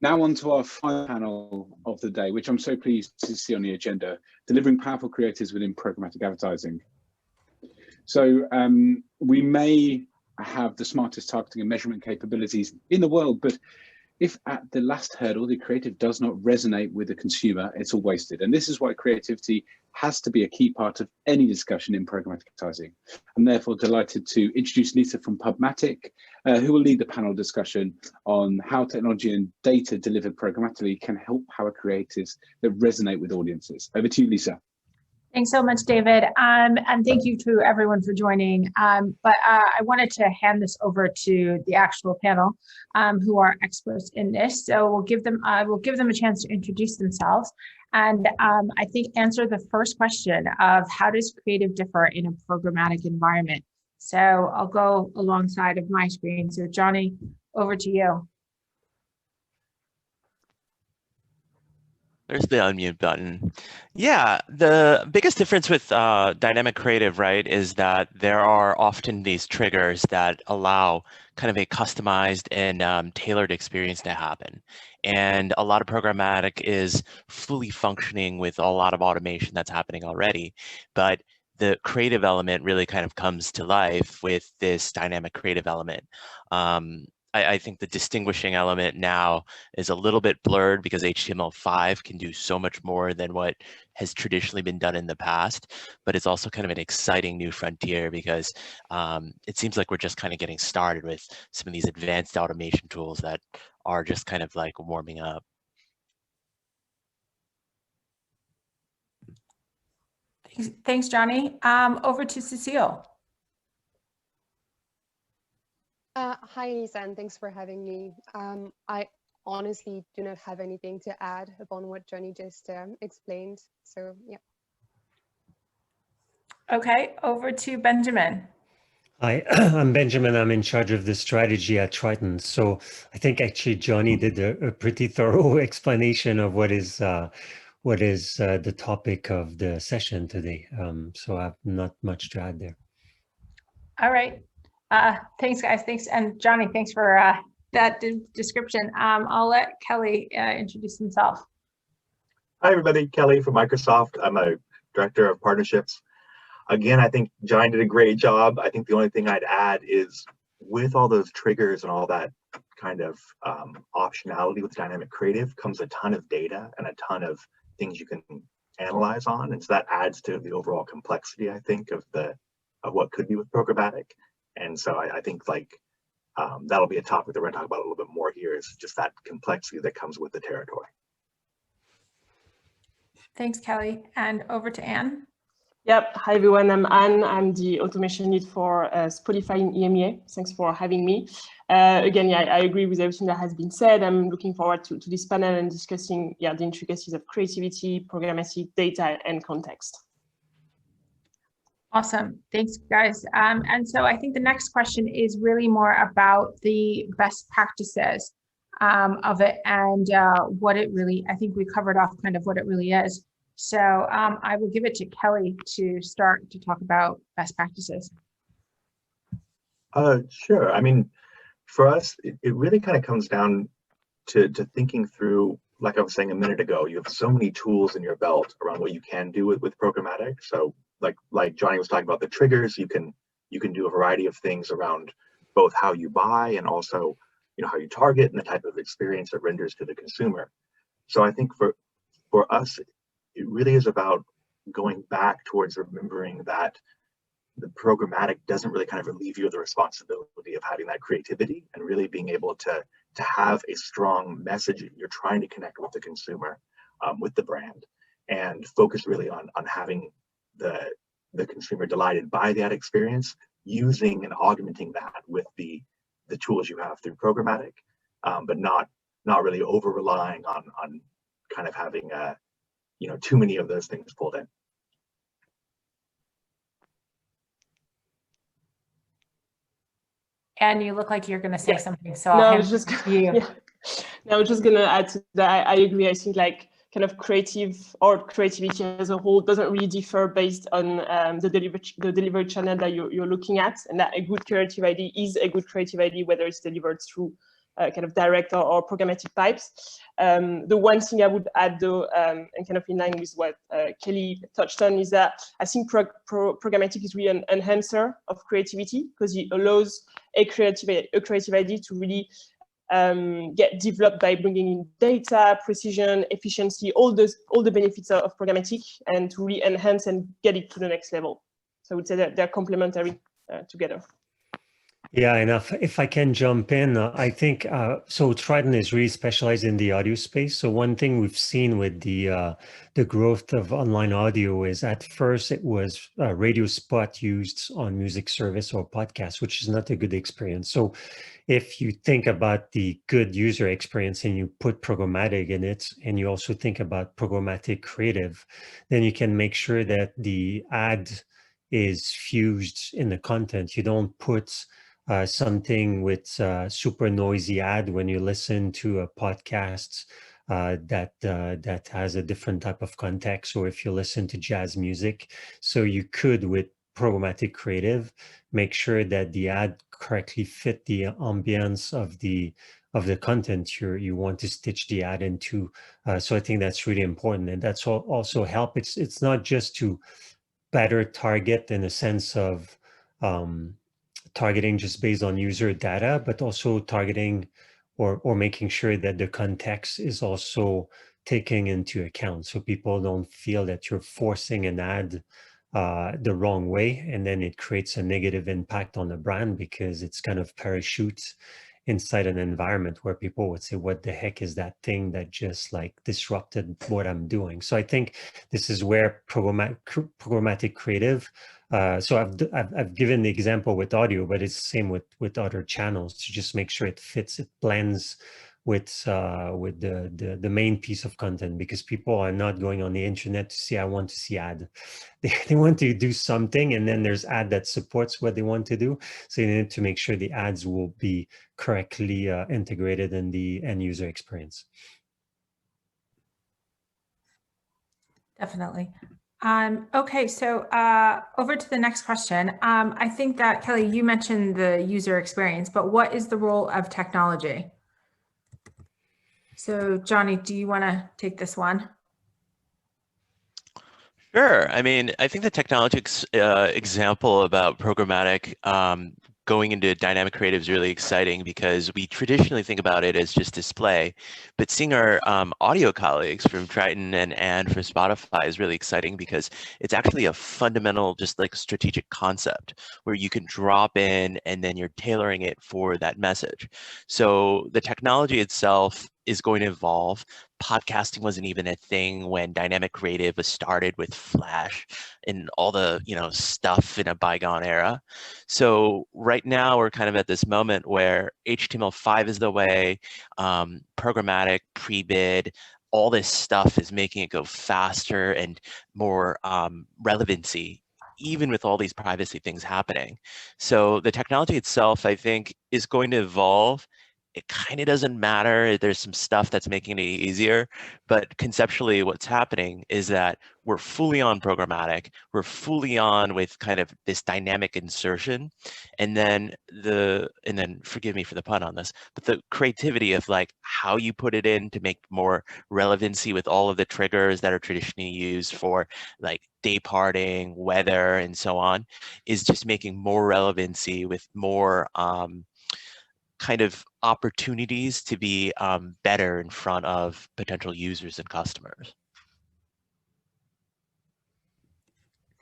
Now on to our final panel of the day, which I'm so pleased to see on the agenda, delivering powerful creatives within programmatic advertising. So we may have the smartest targeting and measurement capabilities in the world, but if at the last hurdle, the creative does not resonate with the consumer, it's all wasted. And this is why creativity has to be a key part of any discussion in programmatic advertising. I'm therefore delighted to introduce Lisa from Pubmatic, who will lead the panel discussion on how technology and data delivered programmatically can help power creatives that resonate with audiences. Over to you, Lisa. Thanks so much, David, and thank you to everyone for joining. But I wanted to hand this over to the actual panel, who are experts in this. So we'll give them a chance to introduce themselves, and I think answer the first question of how does creative differ in a programmatic environment. So I'll go alongside of my screen. So Johnny, over to you. There's the unmute button. Yeah, the biggest difference with dynamic creative, right, is that there are often these triggers that allow kind of a customized and tailored experience to happen. And a lot of programmatic is fully functioning with a lot of automation that's happening already. But the creative element really kind of comes to life with this dynamic creative element. I think the distinguishing element now is a little bit blurred because HTML5 can do so much more than what has traditionally been done in the past, but it's also kind of an exciting new frontier because it seems like we're just kind of getting started with some of these advanced automation tools that are just kind of like warming up. Thanks, Johnny. Over to Cecile. Hi, Lisa, and thanks for having me. I honestly do not have anything to add upon what Johnny just explained. So, yeah. Okay, over to Benjamin. Hi, I'm Benjamin. I'm in charge of the strategy at Triton. So I think actually Johnny did a pretty thorough explanation of what is the topic of the session today. So I have not much to add there. All right. Thanks, guys. Thanks. And Johnny, thanks for that description. I'll let Kelly introduce himself. Hi, everybody. Kelly from Microsoft. I'm a director of partnerships. Again, I think Johnny did a great job. I think the only thing I'd add is with all those triggers and all that kind of optionality with dynamic creative comes a ton of data and a ton of things you can analyze on. And so that adds to the overall complexity, I think, of what could be with programmatic. And so I think like that'll be a topic that we're going to talk about a little bit more here, is just that complexity that comes with the territory. Thanks, Kelly. And over to Anne. Yep. Hi, everyone. I'm Anne. I'm the automation lead for Spotify in EMEA. Thanks for having me. Again, yeah, I agree with everything that has been said. I'm looking forward to this panel and discussing the intricacies of creativity, programmatic, data, and context. Awesome. Thanks, guys. And so I think the next question is really more about the best practices of it and what it really, I think we covered off kind of what it really is. So I will give it to Kelly to start to talk about best practices. Sure. I mean, for us, it really kind of comes down to thinking through, like I was saying a minute ago, you have so many tools in your belt around what you can do with programmatic. So like Johnny was talking about the triggers, you can do a variety of things around both how you buy and also, you know, how you target and the type of experience it renders to the consumer. So I think for us, it really is about going back towards remembering that the programmatic doesn't really kind of relieve you of the responsibility of having that creativity and really being able to have a strong message you're trying to connect with the consumer, with the brand, and focus really on having the consumer delighted by that experience, using and augmenting that with the tools you have through programmatic, but not really over relying on kind of having too many of those things pulled in. And you look like you're going to say something, so no, I'll I was just you. Yeah. No, I was just going to add to that. I agree. I think like kind of creative or creativity as a whole doesn't really differ based on the delivery channel that you're looking at, and that a good creative idea is a good creative idea, whether it's delivered through kind of direct or programmatic pipes. The one thing I would add though, and kind of in line with what Kelly touched on, is that I think programmatic is really an enhancer of creativity, because it allows a creative idea to really get developed by bringing in data, precision, efficiency, all the benefits of programmatic, and to really enhance and get it to the next level. So I would say that they're complementary together. Yeah, and if I can jump in, I think so. Triton is really specialized in the audio space. So one thing we've seen with the growth of online audio is at first it was a radio spot used on music service or podcast, which is not a good experience. So if you think about the good user experience and you put programmatic in it, and you also think about programmatic creative, then you can make sure that the ad is fused in the content. You don't put something with super noisy ad when you listen to a podcast that has a different type of context, or if you listen to jazz music. So you could, with programmatic creative, make sure that the ad correctly fit the ambience of the content you want to stitch the ad into. So I think that's really important, and that's also help. It's not just to better target in a sense of targeting just based on user data, but also targeting or making sure that the context is also taken into account, so people don't feel that you're forcing an ad the wrong way, and then it creates a negative impact on the brand because it's kind of parachute inside an environment where people would say, what the heck is that thing that just like disrupted what I'm doing? So I think this is where programmatic creative, so I've given the example with audio, but it's the same with other channels, to just make sure it fits, it blends with the main piece of content, because people are not going on the internet to see, I want to see ad. They want to do something, and then there's ad that supports what they want to do. So you need to make sure the ads will be correctly integrated in the end user experience. Definitely. Okay, so over to the next question. I think that, Kelly, you mentioned the user experience, but what is the role of technology? So Johnny, do you want to take this one? Sure. I mean, I think the technology example about programmatic going into dynamic creative is really exciting, because we traditionally think about it as just display, but seeing our audio colleagues from Triton and from Spotify is really exciting, because it's actually a fundamental, just like strategic concept where you can drop in and then you're tailoring it for that message. So the technology itself is going to evolve. Podcasting wasn't even a thing when dynamic creative was started with Flash and all the stuff in a bygone era. So right now we're kind of at this moment where HTML5 is the way, programmatic, pre-bid, all this stuff is making it go faster and more relevancy, even with all these privacy things happening. So the technology itself, I think, is going to evolve. It kind of doesn't matter. There's some stuff that's making it easier, but conceptually what's happening is that we're fully on programmatic. We're fully on with kind of this dynamic insertion. And then forgive me for the pun on this, but the creativity of like how you put it in to make more relevancy with all of the triggers that are traditionally used for like day parting, weather, and so on, is just making more relevancy with more kind of opportunities to be better in front of potential users and customers.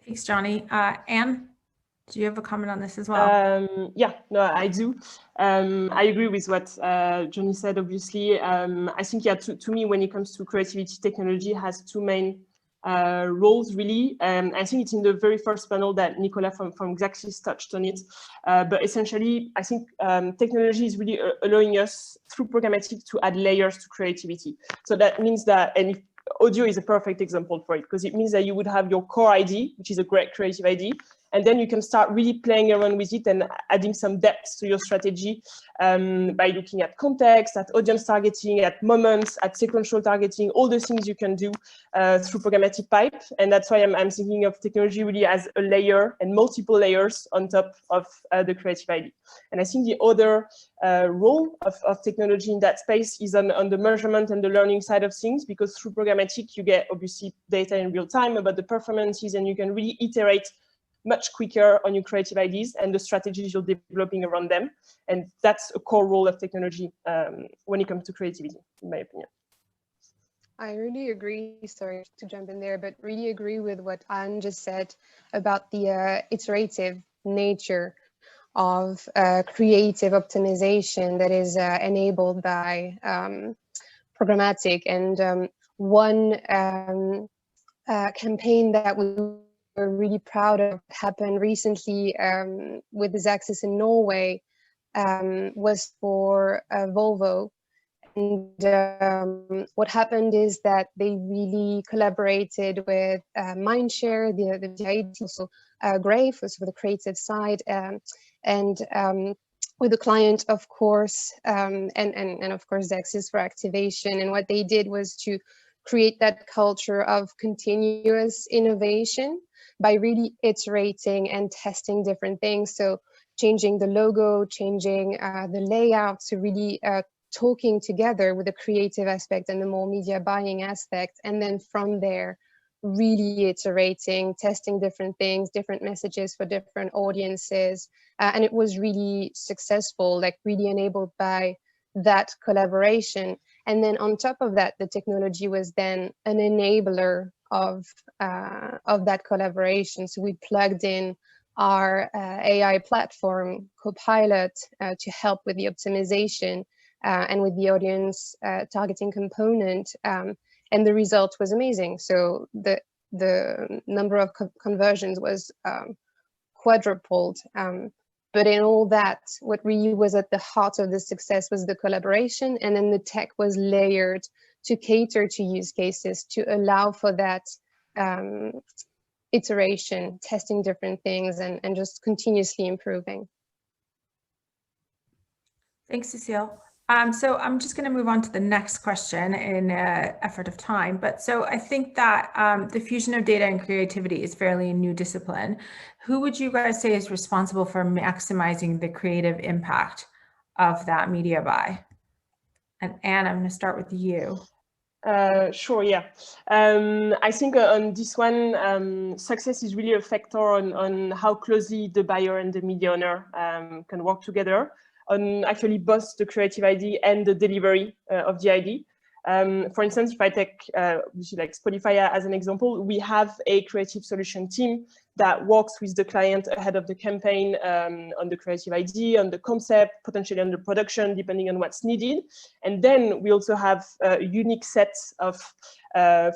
Thanks, Johnny. Anne, do you have a comment on this as well? Yeah, no, I do. I agree with what Johnny said, obviously. I think, yeah, to me, when it comes to creativity, technology has two main roles, really. I think it's in the very first panel that Nicola from Xaxis touched on it. But essentially, I think technology is really allowing us through programmatic to add layers to creativity. So that means that, and audio is a perfect example for it, because it means that you would have your core ID, which is a great creative ID, And then you can start really playing around with it and adding some depth to your strategy by looking at context, at audience targeting, at moments, at sequential targeting, all the things you can do through programmatic pipe. And that's why I'm thinking of technology really as a layer and multiple layers on top of the creative ID. And I think the other role of technology in that space is on the measurement and the learning side of things, because through programmatic, you get obviously data in real time about the performances, and you can really iterate much quicker on your creative ideas and the strategies you're developing around them. And that's a core role of technology when it comes to creativity, in my opinion. I really agree, sorry to jump in there, but really agree with what Anne just said about the iterative nature of creative optimization that is enabled by programmatic. And one campaign that we were really proud of happened recently with the Xaxis in Norway was for Volvo. And what happened is that they really collaborated with Mindshare, the ID, also Grave was for the creative side, and with the client, of course, and of course Xaxis for activation. And what they did was to create that culture of continuous innovation by really iterating and testing different things. So changing the logo, changing the layout, to really talking together with the creative aspect and the more media buying aspect. And then from there, really iterating, testing different things, different messages for different audiences. And it was really successful, like really enabled by that collaboration. And then on top of that, the technology was then an enabler of that collaboration. So we plugged in our AI platform, Copilot, to help with the optimization and with the audience targeting component. And the result was amazing. So the number of conversions was quadrupled. But in all that, what really was at the heart of the success was the collaboration, and then the tech was layered to cater to use cases to allow for that iteration, testing different things, and just continuously improving. Thanks, Cecile. So I'm just going to move on to the next question in effort of time. But so I think that the fusion of data and creativity is fairly a new discipline. Who would you guys say is responsible for maximizing the creative impact of that media buy? And Anne, I'm going to start with you. Sure, yeah. I think on this one, success is really a factor on how closely the buyer and the media owner can work together on actually both the creative ID and the delivery of the ID. For instance, if I take like Spotify as an example, we have a creative solution team that works with the client ahead of the campaign on the creative ID, on the concept, potentially on the production, depending on what's needed. And then we also have a unique set of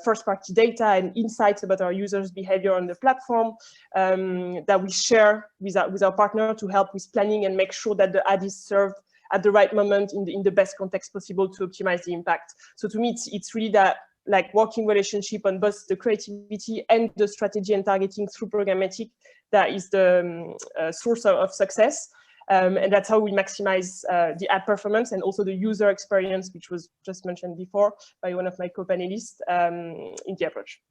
first-party data and insights about our users' behavior on the platform that we share with our partner to help with planning and make sure that the ad is served at the right moment in the best context possible to optimize the impact. So to me, it's really that like working relationship on both the creativity and the strategy and targeting through programmatic that is the source of success. And that's how we maximize the ad performance and also the user experience, which was just mentioned before by one of my co-panelists in the approach.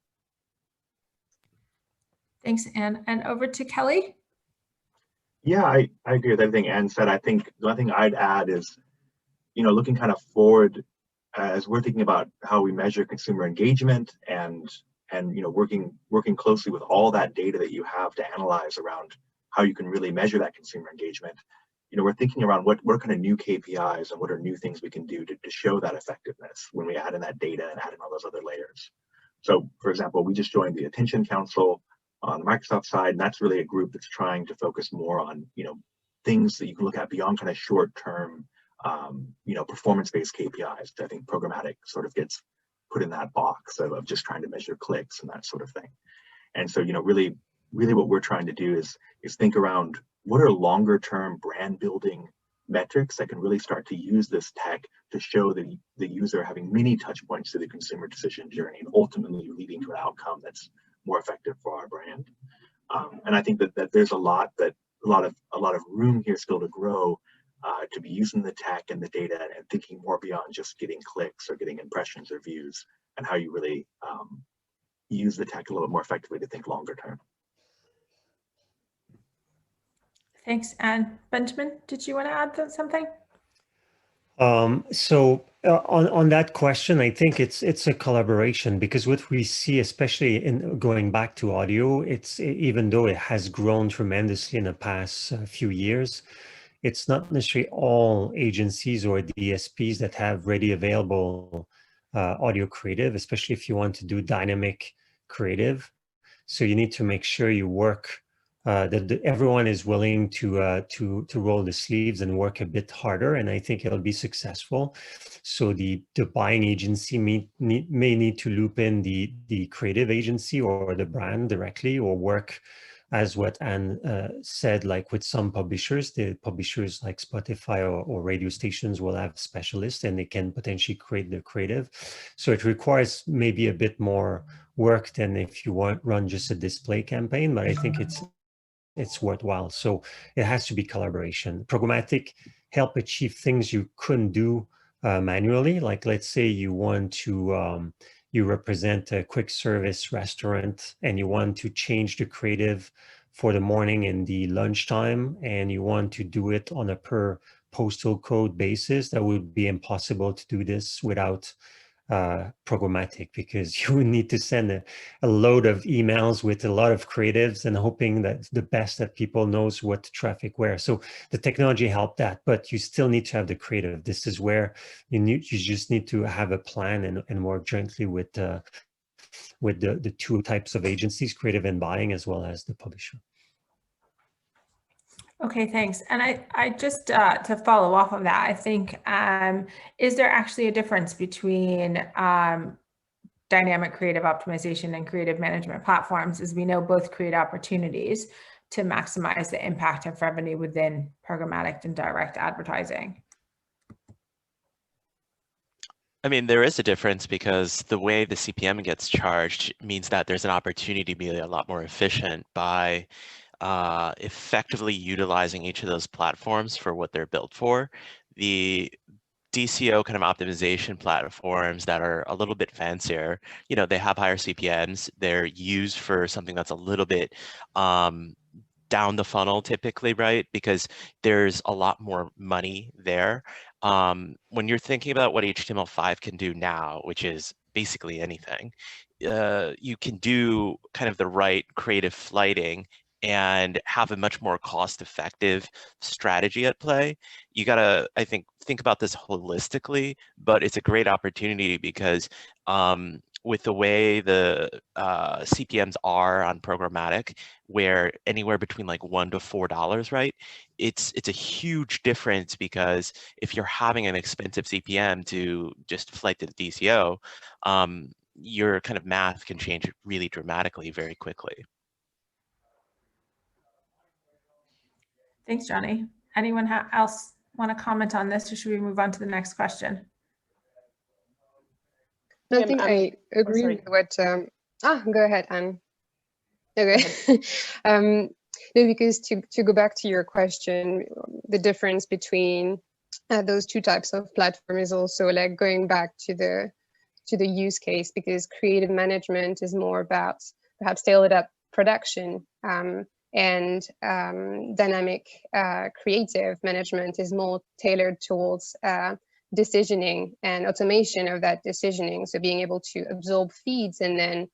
Thanks, Anne. And over to Kelly. Yeah, I agree with everything Anne said. I think the only thing I'd add is, looking kind of forward as we're thinking about how we measure consumer engagement and working closely with all that data that you have to analyze around how you can really measure that consumer engagement. We're thinking around what kind of new KPIs and what are new things we can do to show that effectiveness when we add in that data and add in all those other layers. So, for example, we just joined the Attention Council on the Microsoft side, and that's really a group that's trying to focus more on, things that you can look at beyond kind of short-term, performance-based KPIs. I think programmatic sort of gets put in that box of just trying to measure clicks and that sort of thing. And so, really what we're trying to do is think around what are longer-term brand-building metrics that can really start to use this tech to show the user having many touch points to the consumer decision journey and ultimately leading to an outcome that's more effective for our brand. And I think that there's a lot of room here still to grow, to be using the tech and the data and thinking more beyond just getting clicks or getting impressions or views, and how you really use the tech a little bit more effectively to think longer term. Thanks. And Benjamin, did you want to add something? On that question, I think it's a collaboration, because what we see, especially in going back to audio, it's, even though it has grown tremendously in the past few years, it's not necessarily all agencies or DSPs that have ready available audio creative, especially if you want to do dynamic creative. So you need to make sure you work, that everyone is willing to roll the sleeves and work a bit harder, and I think it'll be successful. So the buying agency may need to loop in the creative agency or the brand directly, or work, as what Anne said, like with some publishers. The publishers like Spotify or radio stations will have specialists, and they can potentially create the creative. So it requires maybe a bit more work than if you run just a display campaign, but I think it's worthwhile. So it has to be collaboration. Programmatic help achieve things you couldn't do manually. Like, let's say you want to you represent a quick service restaurant and you want to change the creative for the morning and the lunchtime, and you want to do it on a per postal code basis. That would be impossible to do this without programmatic, because you would need to send a load of emails with a lot of creatives and hoping that the best that people knows what traffic where. So the technology helped that, but you still need to have the creative. This is where you just need to have a plan and work jointly with the two types of agencies, creative and buying, as well as the publisher. Okay, thanks. And I just to follow off of that, I think, is there actually a difference between dynamic creative optimization and creative management platforms? As we know, both create opportunities to maximize the impact of revenue within programmatic and direct advertising. I mean, there is a difference, because the way the CPM gets charged means that there's an opportunity to be a lot more efficient by effectively utilizing each of those platforms for what they're built for. The DCO kind of optimization platforms that are a little bit fancier, you know, they have higher CPMs. They're used for something that's a little bit down the funnel typically, right? Because there's a lot more money there. When you're thinking about what HTML5 can do now, which is basically anything, you can do kind of the right creative flighting and have a much more cost-effective strategy at play. You gotta, I think about this holistically, but it's a great opportunity because with the way the CPMs are on programmatic, where anywhere between like $1 to $4, right? It's a huge difference, because if you're having an expensive CPM to just flight to the DCO, your kind of math can change really dramatically very quickly. Thanks, Johnny. Anyone else want to comment on this, or should we move on to the next question? No, I think I agree with what. Go ahead, Anne. Okay. No, because to go back to your question, the difference between those two types of platform is also like going back to the use case, because creative management is more about perhaps tailored up production, and dynamic creative management is more tailored towards decisioning and automation of that decisioning. So being able to absorb feeds and then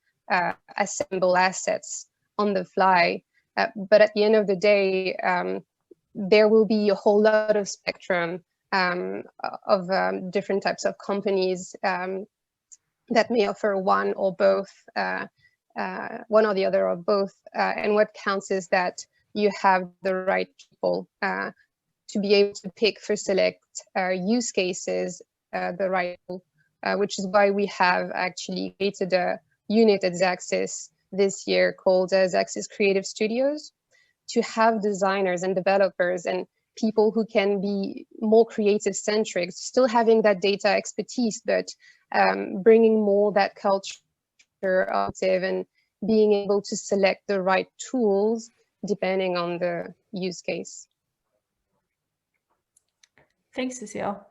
assemble assets on the fly. But at the end of the day, there will be a whole lot of spectrum of different types of companies that may offer one or both, one or the other or both. And what counts is that you have the right people to be able to pick for select use cases, the right, which is why we have actually created a unit at Xaxis this year called Xaxis Creative Studios, to have designers and developers and people who can be more creative centric, still having that data expertise, but bringing more that culture active being able to select the right tools depending on the use case. Thanks, Cecile.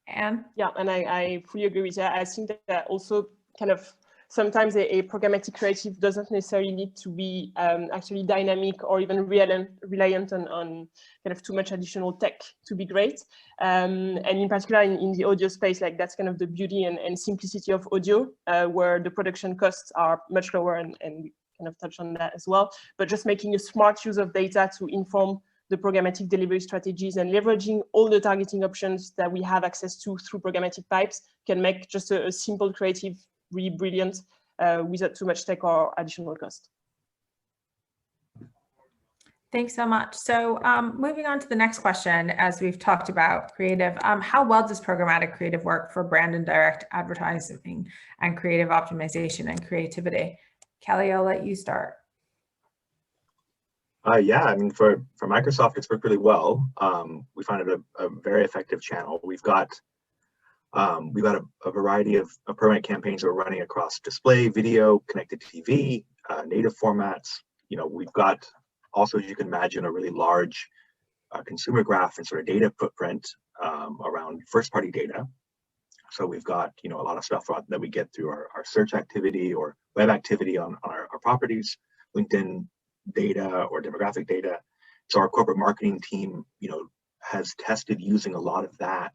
Anne? Yeah, and I fully agree with that. I think that also kind of sometimes a programmatic creative doesn't necessarily need to be actually dynamic or even reliant on kind of too much additional tech to be great. And in particular in the audio space, like that's kind of the beauty and simplicity of audio, where the production costs are much lower, and we kind of touch on that as well. But just making a smart use of data to inform the programmatic delivery strategies and leveraging all the targeting options that we have access to through programmatic pipes can make just a simple creative really brilliant without too much tech or additional cost. Thanks so much. So moving on to the next question, as we've talked about creative, how well does programmatic creative work for brand and direct advertising and creative optimization and creativity? Kelly, I'll let you start. Yeah, I mean, for Microsoft, it's worked really well. We find it a very effective channel. We've got a variety of programmatic campaigns that we're running across display, video, connected TV, native formats. You know, we've got also, as you can imagine, a really large consumer graph and sort of data footprint around first-party data. So we've got, you know, a lot of stuff that we get through our search activity or web activity on our properties, LinkedIn data or demographic data. So our corporate marketing team, you know, has tested using a lot of that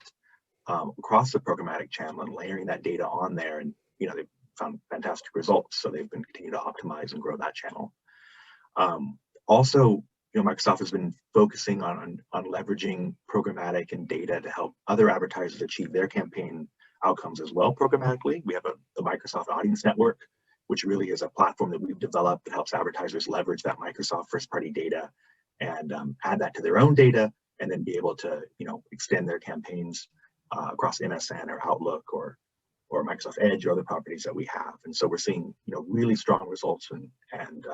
across the programmatic channel and layering that data on there, and you know they've found fantastic results. So they've been continuing to optimize and grow that channel. Also, you know, Microsoft has been focusing on leveraging programmatic and data to help other advertisers achieve their campaign outcomes as well programmatically. We have the Microsoft Audience Network, which really is a platform that we've developed that helps advertisers leverage that Microsoft first-party data and add that to their own data, and then be able to, you know, extend their campaigns across MSN or Outlook or Microsoft Edge or other properties that we have. And so we're seeing, you know, really strong results and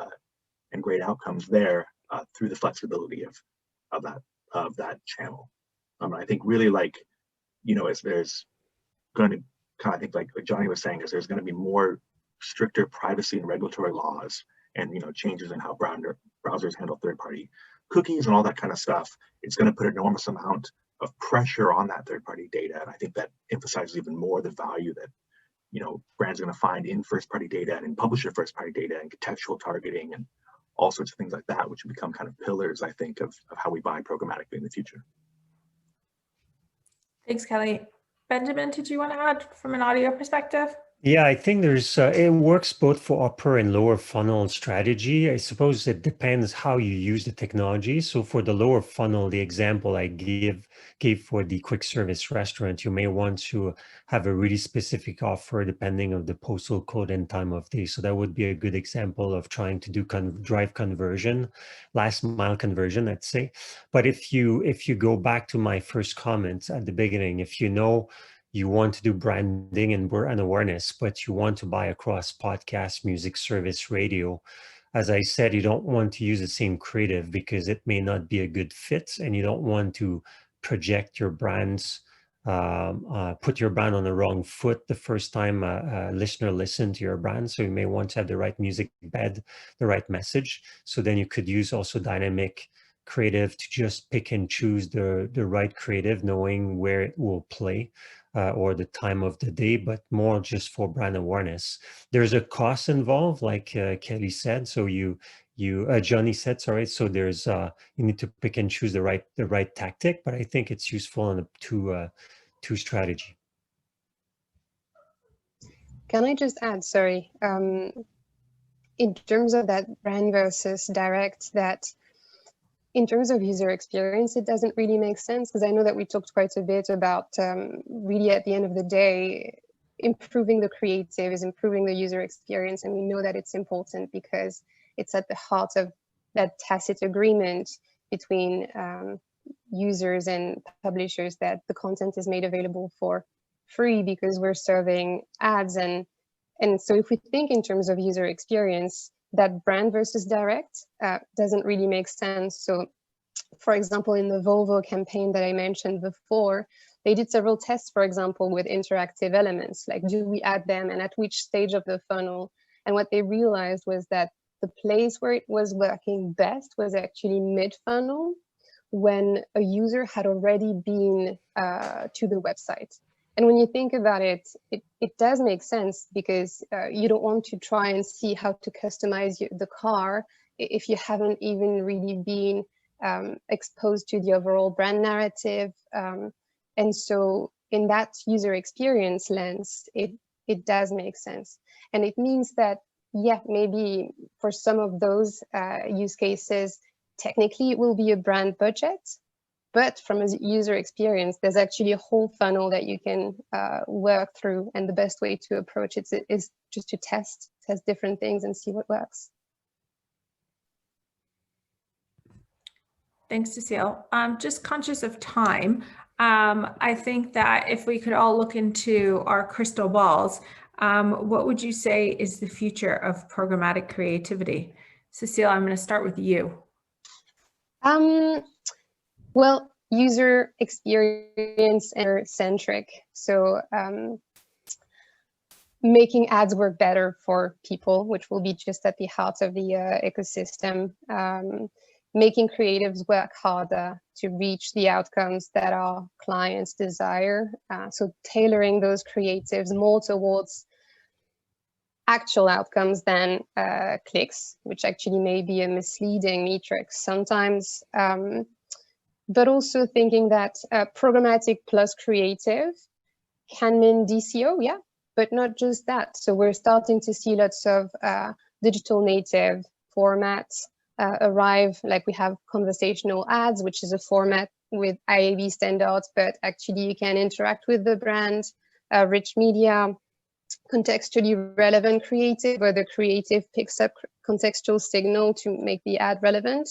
great outcomes there through the flexibility of that channel. I think really, like, you know, as there's going to kind of think like Johnny was saying, is there's going to be more stricter privacy and regulatory laws, and you know, changes in how browsers handle third-party cookies and all that kind of stuff. It's going to put an enormous amount of pressure on that third-party data, and I think that emphasizes even more the value that, you know, brands are going to find in first-party data and in publisher first-party data and contextual targeting and all sorts of things like that, which will become kind of pillars, I think, of how we buy programmatically in the future. Thanks, Kelly. Benjamin, did you want to add from an audio perspective? Yeah, I think there's it works both for upper and lower funnel strategy. I suppose it depends how you use the technology. So for the lower funnel, the example I gave for the quick service restaurant, you may want to have a really specific offer depending on the postal code and time of day. So that would be a good example of trying to do drive conversion, last mile conversion, let's say. But if you go back to my first comments at the beginning, if you know you want to do branding and awareness, but you want to buy across podcast, music service, radio. As I said, you don't want to use the same creative because it may not be a good fit, and you don't want to project your brands, put your brand on the wrong foot the first time a listener listens to your brand. So you may want to have the right music bed, the right message. So then you could use also dynamic creative to just pick and choose the right creative, knowing where it will play. Or the time of the day, but more just for brand awareness. There's a cost involved, like Kelly said. So Johnny said, sorry. So there's you need to pick and choose the right tactic, but I think it's useful in a two strategy. Can I just add, sorry, in terms of that brand versus direct, that in terms of user experience, it doesn't really make sense, because I know that we talked quite a bit about really at the end of the day, improving the creative is improving the user experience. And we know that it's important because it's at the heart of that tacit agreement between users and publishers that the content is made available for free because we're serving ads. And so if we think in terms of user experience, that brand versus direct doesn't really make sense. So, for example, in the Volvo campaign that I mentioned before, they did several tests, for example, with interactive elements, like do we add them and at which stage of the funnel And what they realized was that the place where it was working best was actually mid-funnel, when a user had already been to the website. And when you think about it, it does make sense, because you don't want to try and see how to customize the car if you haven't even really been exposed to the overall brand narrative. And so in that user experience lens, it does make sense. And it means that, yeah, maybe for some of those use cases, technically it will be a brand budget, but from a user experience, there's actually a whole funnel that you can work through. And the best way to approach it is just to test different things and see what works. Thanks, Cecile. Just conscious of time, I think that if we could all look into our crystal balls, what would you say is the future of programmatic creativity? Cecile, I'm going to start with you. Well, user experience centric. So making ads work better for people, which will be just at the heart of the ecosystem. Making creatives work harder to reach the outcomes that our clients desire. So tailoring those creatives more towards actual outcomes than clicks, which actually may be a misleading metric sometimes. But also thinking that programmatic plus creative can mean DCO, yeah, but not just that. So we're starting to see lots of digital native formats arrive, like we have conversational ads, which is a format with IAB standards, but actually you can interact with the brand, rich media, contextually relevant creative, where the creative picks up contextual signal to make the ad relevant,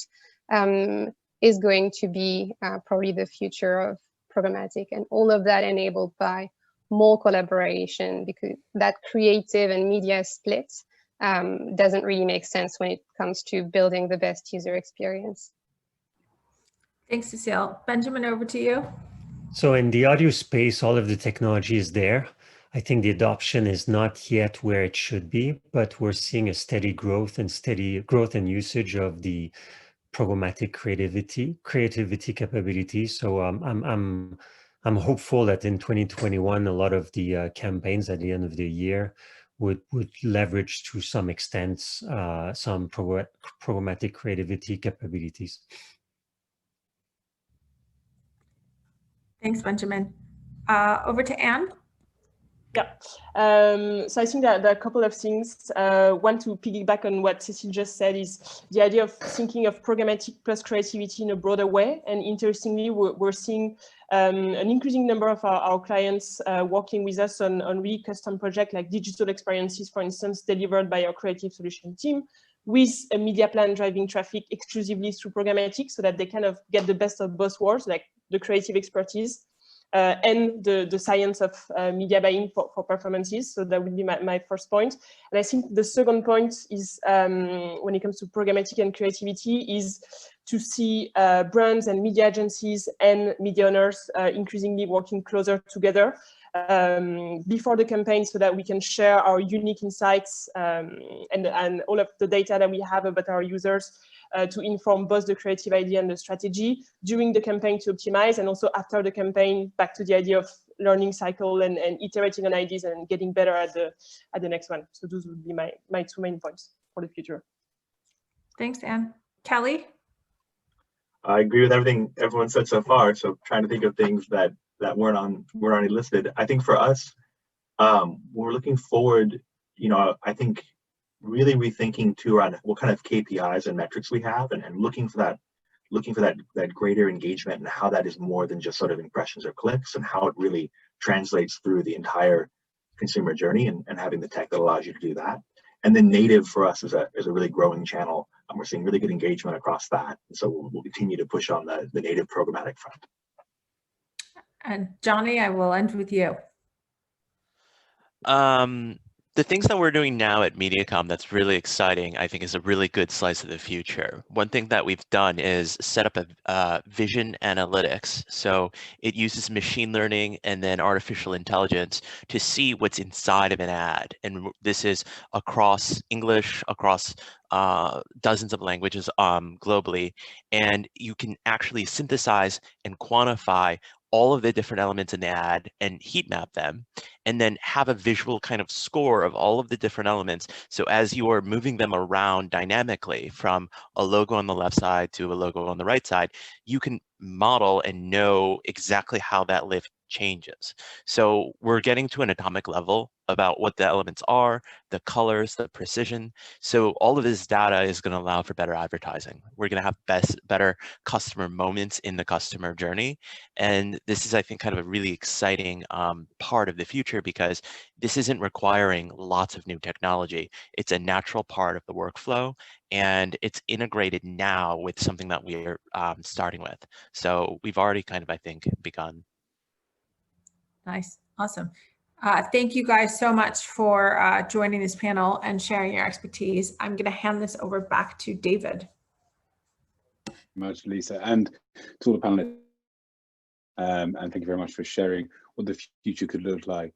is going to be probably the future of programmatic, and all of that enabled by more collaboration, because that creative and media split doesn't really make sense when it comes to building the best user experience. Thanks, Cecile. Benjamin, over to you. So in the audio space, all of the technology is there. I think the adoption is not yet where it should be, but we're seeing a steady growth and usage of the programmatic creativity capability. So I'm hopeful that in 2021, a lot of the campaigns at the end of the year would leverage to some extent some programmatic creativity capabilities. Thanks, Benjamin. Over to Anne. Yeah, so I think that there are a couple of things. One, to piggyback on what Cecile just said, is the idea of thinking of programmatic plus creativity in a broader way. And interestingly, we're seeing an increasing number of our clients working with us on really custom projects, like digital experiences, for instance, delivered by our creative solution team, with a media plan driving traffic exclusively through programmatic, so that they kind of get the best of both worlds, like the creative expertise and the science of media buying for performances. So that would be my first point. And I think the second point is, when it comes to programmatic and creativity, is to see brands and media agencies and media owners increasingly working closer together before the campaign, so that we can share our unique insights and all of the data that we have about our users to inform both the creative idea and the strategy during the campaign to optimize, and also after the campaign, back to the idea of learning cycle and iterating on ideas and getting better at the next one. So those would be my two main points for the future. Thanks, Anne. Kelly? I agree with everything everyone said so far. So trying to think of things that weren't already listed. I think for us, we're looking forward, I think really rethinking too around what kind of KPIs and metrics we have, and looking for that greater engagement, and how that is more than just sort of impressions or clicks, and how it really translates through the entire consumer journey, and having the tech that allows you to do that. And then native for us is a really growing channel, and we're seeing really good engagement across that. And so we'll continue to push on the native programmatic front. And Johnny, I will end with you. The things that we're doing now at Mediacom that's really exciting, I think, is a really good slice of the future. One thing that we've done is set up a vision analytics. So it uses machine learning and then artificial intelligence to see what's inside of an ad. And this is across English, across dozens of languages globally. And you can actually synthesize and quantify all of the different elements in the ad and heat map them, and then have a visual kind of score of all of the different elements. So as you are moving them around dynamically from a logo on the left side to a logo on the right side, you can model and know exactly how that lift changes. So we're getting to an atomic level about what the elements are, the colors, the precision. So all of this data is going to allow for better advertising. We're going to have better customer moments in the customer journey. And this is, I think, kind of a really exciting part of the future, because this isn't requiring lots of new technology. It's a natural part of the workflow, and it's integrated now with something that we're starting with. So we've already kind of, I think, begun. Nice. Awesome. Thank you guys so much for joining this panel and sharing your expertise. I'm going to hand this over back to David. Much, Lisa, and to all the panelists. And thank you very much for sharing what the future could look like